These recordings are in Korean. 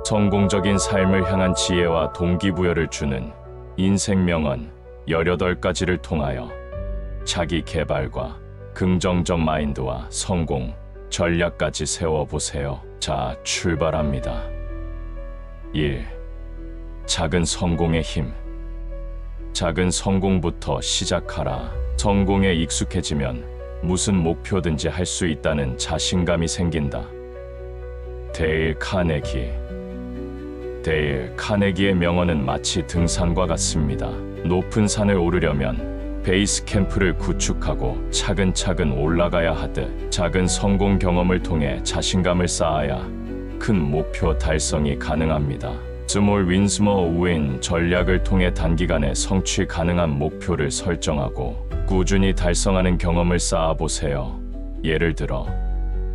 성공적인 삶을 향한 지혜와 동기부여를 주는 인생 명언 18가지를 통하여 자기 개발과 긍정적 마인드와 성공 전략까지 세워보세요. 자, 출발합니다. 1. 작은 성공의 힘. 작은 성공부터 시작하라. 성공에 익숙해지면 무슨 목표든지 할 수 있다는 자신감이 생긴다. 데일 카네기의 명언은 마치 등산과 같습니다. 높은 산을 오르려면 베이스 캠프를 구축하고 차근차근 올라가야 하듯 작은 성공 경험을 통해 자신감을 쌓아야 큰 목표 달성이 가능합니다. Small win, small win 전략을 통해 단기간에 성취 가능한 목표를 설정하고 꾸준히 달성하는 경험을 쌓아보세요. 예를 들어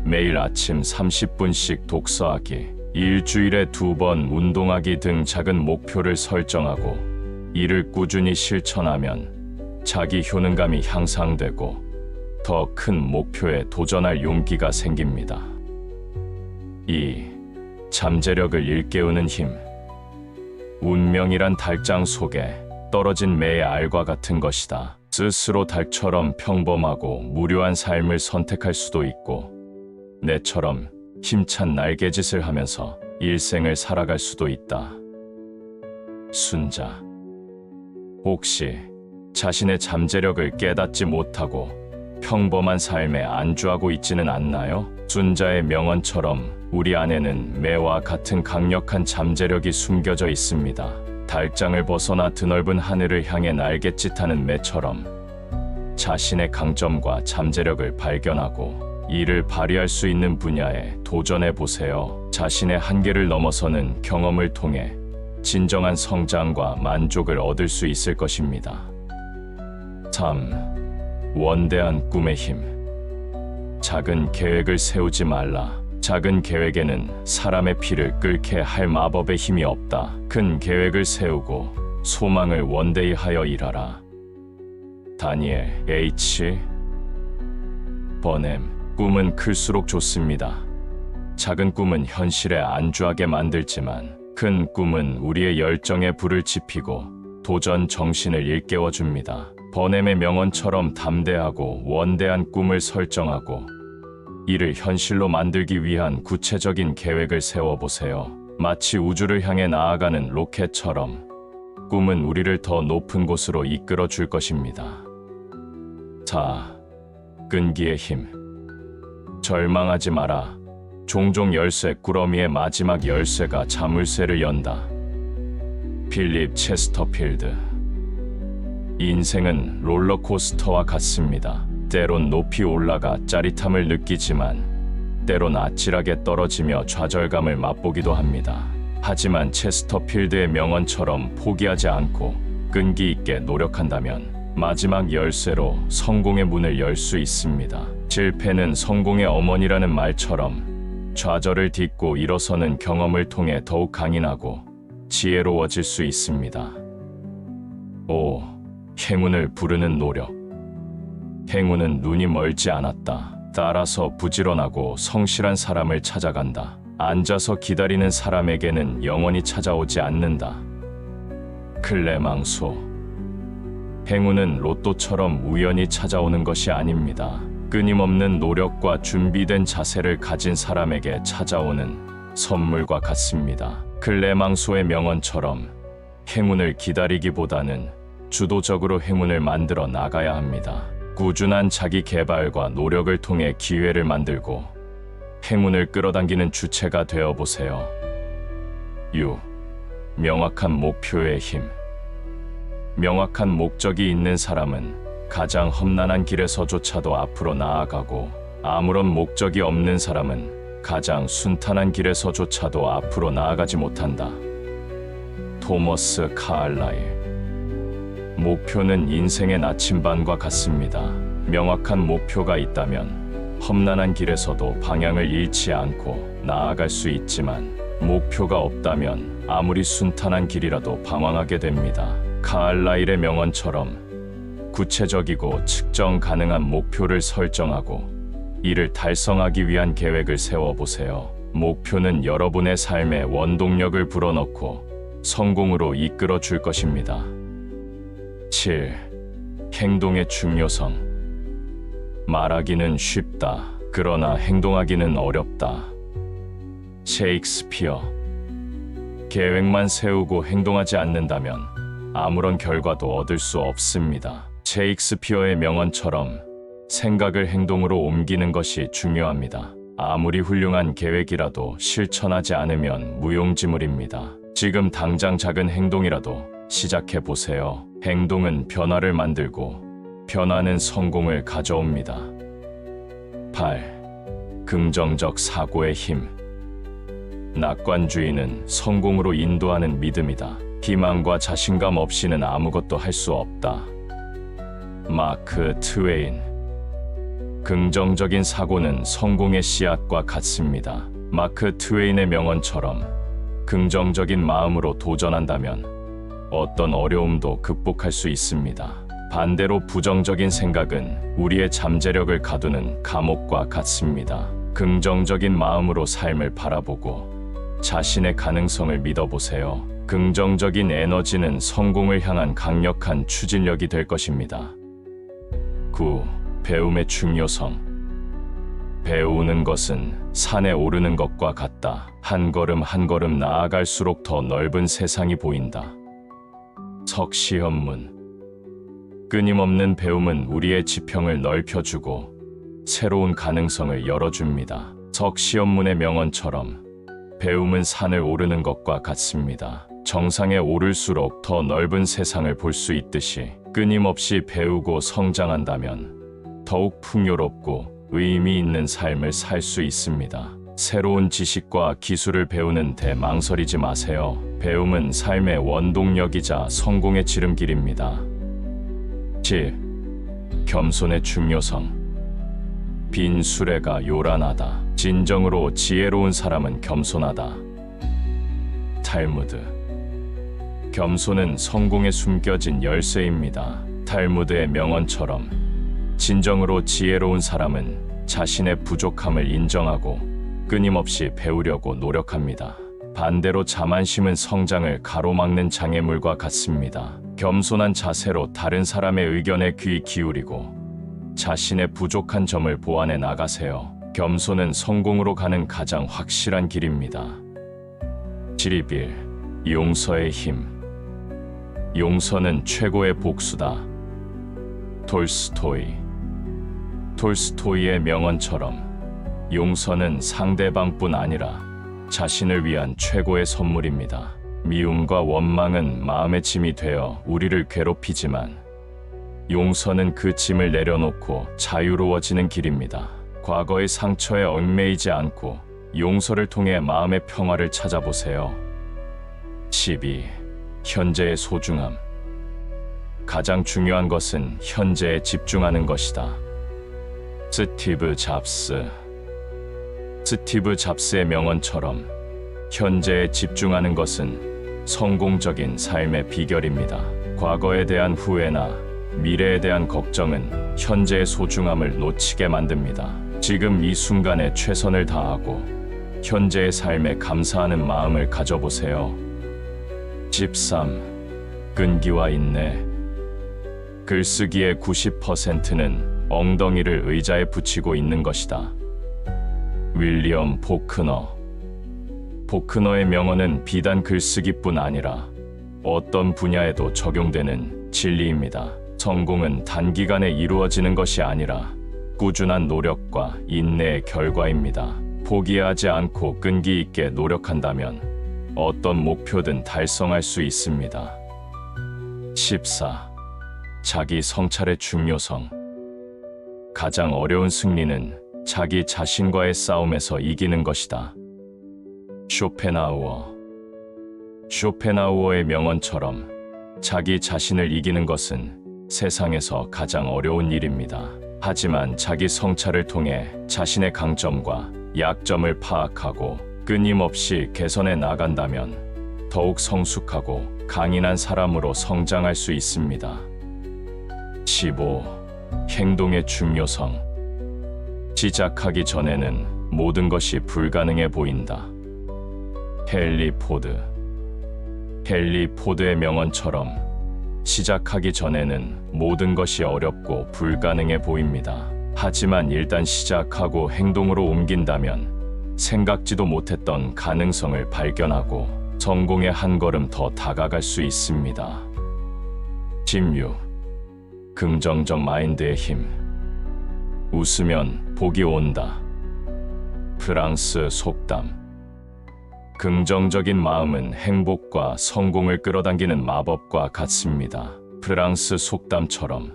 매일 아침 30분씩 독서하기, 일주일에 2번 운동하기 등 작은 목표를 설정하고 이를 꾸준히 실천하면 자기 효능감이 향상되고 더 큰 목표에 도전할 용기가 생깁니다. 2. 잠재력을 일깨우는 힘. 운명이란 달장 속에 떨어진 매의 알과 같은 것이다. 스스로 닭처럼 평범하고 무료한 삶을 선택할 수도 있고 내처럼 힘찬 날개짓을 하면서 일생을 살아갈 수도 있다. 순자. 혹시 자신의 잠재력을 깨닫지 못하고 평범한 삶에 안주하고 있지는 않나요? 순자의 명언처럼 우리 안에는 매와 같은 강력한 잠재력이 숨겨져 있습니다. 달장을 벗어나 드넓은 하늘을 향해 날갯짓하는 매처럼 자신의 강점과 잠재력을 발견하고 이를 발휘할 수 있는 분야에 도전해 보세요. 자신의 한계를 넘어서는 경험을 통해 진정한 성장과 만족을 얻을 수 있을 것입니다. 3. 원대한 꿈의 힘. 작은 계획을 세우지 말라. 작은 계획에는 사람의 피를 끓게 할 마법의 힘이 없다. 큰 계획을 세우고 소망을 원대히 하여 일하라. 다니엘 H. 버넴. 꿈은 클수록 좋습니다. 작은 꿈은 현실에 안주하게 만들지만 큰 꿈은 우리의 열정에 불을 지피고 도전 정신을 일깨워줍니다. 버넴의 명언처럼 담대하고 원대한 꿈을 설정하고 이를 현실로 만들기 위한 구체적인 계획을 세워보세요. 마치 우주를 향해 나아가는 로켓처럼 꿈은 우리를 더 높은 곳으로 이끌어 줄 것입니다. 4. 끈기의 힘. 절망하지 마라. 종종 열쇠 꾸러미의 마지막 열쇠가 자물쇠를 연다. 필립 체스터필드. 인생은 롤러코스터와 같습니다. 때론 높이 올라가 짜릿함을 느끼지만 때론 아찔하게 떨어지며 좌절감을 맛보기도 합니다. 하지만 체스터필드의 명언처럼 포기하지 않고 끈기 있게 노력한다면 마지막 열쇠로 성공의 문을 열 수 있습니다. 실패는 성공의 어머니라는 말처럼 좌절을 딛고 일어서는 경험을 통해 더욱 강인하고 지혜로워질 수 있습니다. 5. 행운을 부르는 노력. 행운은 눈이 멀지 않았다. 따라서 부지런하고 성실한 사람을 찾아간다. 앉아서 기다리는 사람에게는 영원히 찾아오지 않는다. 클레망소. 행운은 로또처럼 우연히 찾아오는 것이 아닙니다. 끊임없는 노력과 준비된 자세를 가진 사람에게 찾아오는 선물과 같습니다. 클레망소의 명언처럼 행운을 기다리기보다는 주도적으로 행운을 만들어 나가야 합니다. 꾸준한 자기 개발과 노력을 통해 기회를 만들고 행운을 끌어당기는 주체가 되어 보세요. 6. 명확한 목표의 힘. 명확한 목적이 있는 사람은 가장 험난한 길에서조차도 앞으로 나아가고 아무런 목적이 없는 사람은 가장 순탄한 길에서조차도 앞으로 나아가지 못한다. 토머스 카알라일. 목표는 인생의 나침반과 같습니다. 명확한 목표가 있다면 험난한 길에서도 방향을 잃지 않고 나아갈 수 있지만 목표가 없다면 아무리 순탄한 길이라도 방황하게 됩니다. 카알라일의 명언처럼 구체적이고 측정 가능한 목표를 설정하고 이를 달성하기 위한 계획을 세워보세요. 목표는 여러분의 삶에 원동력을 불어넣고 성공으로 이끌어 줄 것입니다. 7. 행동의 중요성. 말하기는 쉽다. 그러나 행동하기는 어렵다. 셰익스피어. 계획만 세우고 행동하지 않는다면 아무런 결과도 얻을 수 없습니다. 셰익스피어의 명언처럼 생각을 행동으로 옮기는 것이 중요합니다. 아무리 훌륭한 계획이라도 실천하지 않으면 무용지물입니다. 지금 당장 작은 행동이라도 시작해 보세요. 행동은 변화를 만들고 변화는 성공을 가져옵니다. 8. 긍정적 사고의 힘. 낙관주의는 성공으로 인도하는 믿음이다. 희망과 자신감 없이는 아무것도 할 수 없다. 마크 트웨인. 긍정적인 사고는 성공의 씨앗과 같습니다. 마크 트웨인의 명언처럼 긍정적인 마음으로 도전한다면 어떤 어려움도 극복할 수 있습니다. 반대로 부정적인 생각은 우리의 잠재력을 가두는 감옥과 같습니다. 긍정적인 마음으로 삶을 바라보고 자신의 가능성을 믿어보세요. 긍정적인 에너지는 성공을 향한 강력한 추진력이 될 것입니다. 9. 배움의 중요성. 배우는 것은 산에 오르는 것과 같다. 한 걸음 한 걸음 나아갈수록 더 넓은 세상이 보인다. 석시현문. 끊임없는 배움은 우리의 지평을 넓혀주고 새로운 가능성을 열어줍니다. 석시현문의 명언처럼 배움은 산을 오르는 것과 같습니다. 정상에 오를수록 더 넓은 세상을 볼 수 있듯이 끊임없이 배우고 성장한다면 더욱 풍요롭고 의미 있는 삶을 살 수 있습니다. 새로운 지식과 기술을 배우는 데 망설이지 마세요. 배움은 삶의 원동력이자 성공의 지름길입니다. 10. 겸손의 중요성. 빈 수레가 요란하다. 진정으로 지혜로운 사람은 겸손하다. 탈무드. 겸손은 성공에 숨겨진 열쇠입니다. 탈무드의 명언처럼 진정으로 지혜로운 사람은 자신의 부족함을 인정하고 끊임없이 배우려고 노력합니다. 반대로 자만심은 성장을 가로막는 장애물과 같습니다. 겸손한 자세로 다른 사람의 의견에 귀 기울이고 자신의 부족한 점을 보완해 나가세요. 겸손은 성공으로 가는 가장 확실한 길입니다. 11. 용서의 힘. 용서는 최고의 복수다. 톨스토이. 톨스토이의 명언처럼 용서는 상대방뿐 아니라 자신을 위한 최고의 선물입니다. 미움과 원망은 마음의 짐이 되어 우리를 괴롭히지만 용서는 그 짐을 내려놓고 자유로워지는 길입니다. 과거의 상처에 얽매이지 않고 용서를 통해 마음의 평화를 찾아보세요. 12. 현재의 소중함. 가장 중요한 것은 현재에 집중하는 것이다. 스티브 잡스. 스티브 잡스의 명언처럼 현재에 집중하는 것은 성공적인 삶의 비결입니다. 과거에 대한 후회나 미래에 대한 걱정은 현재의 소중함을 놓치게 만듭니다. 지금 이 순간에 최선을 다하고 현재의 삶에 감사하는 마음을 가져보세요. 13. 끈기와 인내. 글쓰기의 90%는 엉덩이를 의자에 붙이고 있는 것이다. 윌리엄 포크너. 포크너의 명언은 비단 글쓰기뿐 아니라 어떤 분야에도 적용되는 진리입니다. 성공은 단기간에 이루어지는 것이 아니라 꾸준한 노력과 인내의 결과입니다. 포기하지 않고 끈기 있게 노력한다면 어떤 목표든 달성할 수 있습니다. 14. 자기 성찰의 중요성. 가장 어려운 승리는 자기 자신과의 싸움에서 이기는 것이다. 쇼펜하우어. 쇼펜하우어의 명언처럼 자기 자신을 이기는 것은 세상에서 가장 어려운 일입니다. 하지만 자기 성찰을 통해 자신의 강점과 약점을 파악하고 끊임없이 개선해 나간다면 더욱 성숙하고 강인한 사람으로 성장할 수 있습니다. 15. 행동의 중요성. 시작하기 전에는 모든 것이 불가능해 보인다. 헨리 포드. 헨리 포드의 명언처럼 시작하기 전에는 모든 것이 어렵고 불가능해 보입니다. 하지만 일단 시작하고 행동으로 옮긴다면 생각지도 못했던 가능성을 발견하고 성공에 한 걸음 더 다가갈 수 있습니다. 16. 긍정적 마인드의 힘. 웃으면 복이 온다. 프랑스 속담. 긍정적인 마음은 행복과 성공을 끌어당기는 마법과 같습니다. 프랑스 속담처럼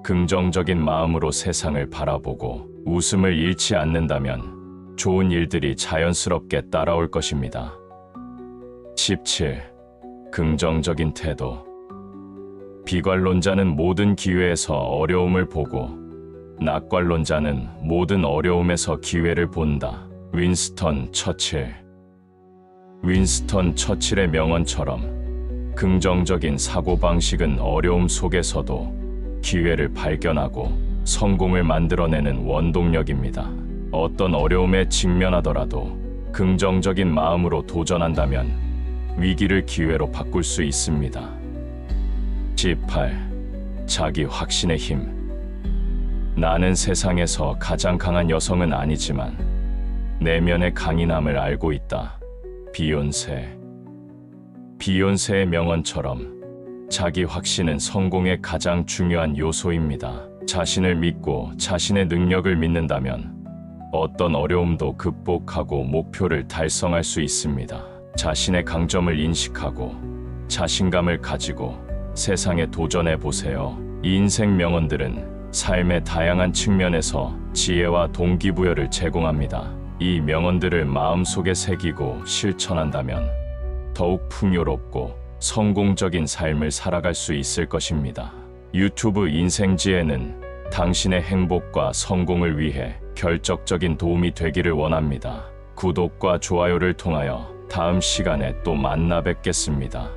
긍정적인 마음으로 세상을 바라보고 웃음을 잃지 않는다면 좋은 일들이 자연스럽게 따라올 것입니다. 17. 긍정적인 태도. 비관론자는 모든 기회에서 어려움을 보고 낙관론자는 모든 어려움에서 기회를 본다. 윈스턴 처칠. 윈스턴 처칠의 명언처럼 긍정적인 사고방식은 어려움 속에서도 기회를 발견하고 성공을 만들어내는 원동력입니다. 어떤 어려움에 직면하더라도 긍정적인 마음으로 도전한다면 위기를 기회로 바꿀 수 있습니다. 18. 자기 확신의 힘. 나는 세상에서 가장 강한 여성은 아니지만 내면의 강인함을 알고 있다. 비욘세. 비욘세의 명언처럼 자기 확신은 성공의 가장 중요한 요소입니다. 자신을 믿고 자신의 능력을 믿는다면 어떤 어려움도 극복하고 목표를 달성할 수 있습니다. 자신의 강점을 인식하고 자신감을 가지고 세상에 도전해 보세요. 이 인생 명언들은 삶의 다양한 측면에서 지혜와 동기부여를 제공합니다. 이 명언들을 마음속에 새기고 실천한다면 더욱 풍요롭고 성공적인 삶을 살아갈 수 있을 것입니다. 유튜브 인생지혜는 당신의 행복과 성공을 위해 결정적인 도움이 되기를 원합니다. 구독과 좋아요를 통하여 다음 시간에 또 만나 뵙겠습니다.